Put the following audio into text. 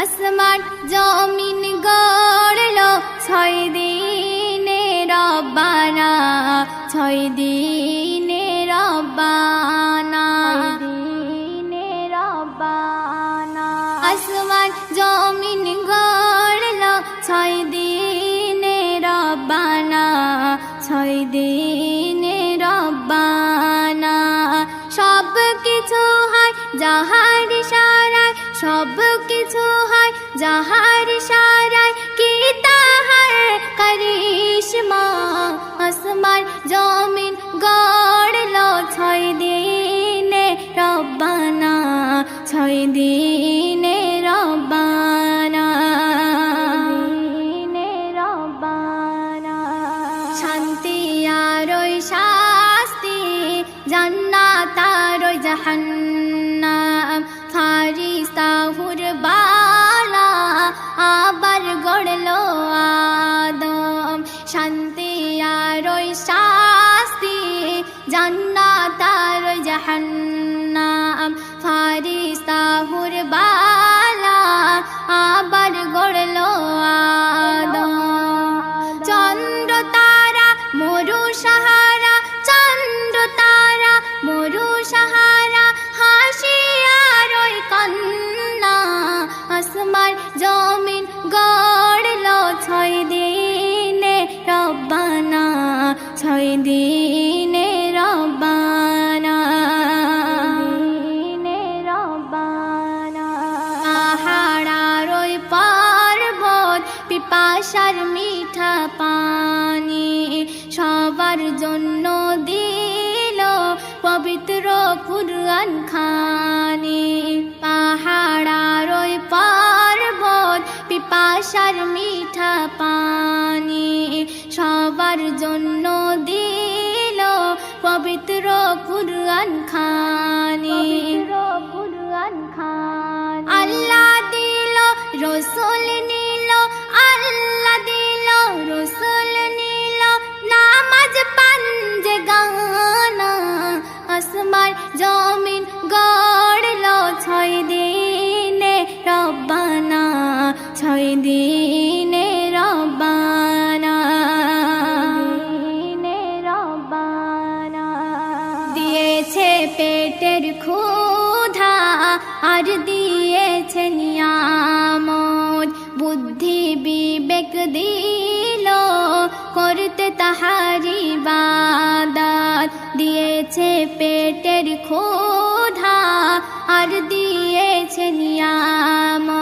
আসমান জমিন গড়লো 6 দিনে রব্বানা, 6 দিনে রব্বানা, আসমান জমিন গড়লো 6 দিনে রব্বানা, 6 দিনে রব্বানা। সব কিছু হয় যাহার ইশারায়, সব কিছু হয় যাহার ইশারায়, কি তাহার করিশ্মা। আসমান জমিন গড়লো 6 দিনে রব্বানা, 6 দিনে রব্বানা, শান্তি আর ওই শাস্তি, জান্নাত আর ওই জাহান্নাম, ফারিস্তা হুরবালা আবার গড়লো আদম। শান্তি আর ওই শাস্তি, জান্নাত আর ওই জাহান্নাম, ফারিস্তা হুরবালা আবার গড়লো আদম। চন্দ্র তারা মরু সাহারা, চন্দ্র তারা মরু সাহারা, হাসি আর ওই কান্না। আসমান জমিন গড়লো 6 দিনে রব্বানা, 6 দিনে রব্বানা, পাহাড় আর ওই পর্বত, পিপাসার মিঠা পানি, সবার জন্য দিল পবিত্র কুরআন খানি। পাহাড় আর ওই পর্বত, পিপাসার মিঠা পানি, সবার জন্য দিল পবিত্র কুরআন খানি। আল্লাহ দিল রসুল নিল, আল্লাহ দিল রসুল নিল, নামাজ পাঞ্জে গানা। আসমান জমিন গড়লো 6 দিনে রব্বানা, 6 দিনে রব্বানা, দিয়েছে পেটের ক্ষুধা আর দিয়েছে নিয়ামত, বুদ্ধি বিবেক দিল করতে তাহারি ইবাদত। দিয়েছে পেটের ক্ষুধা আর দিয়েছে নিয়ামত,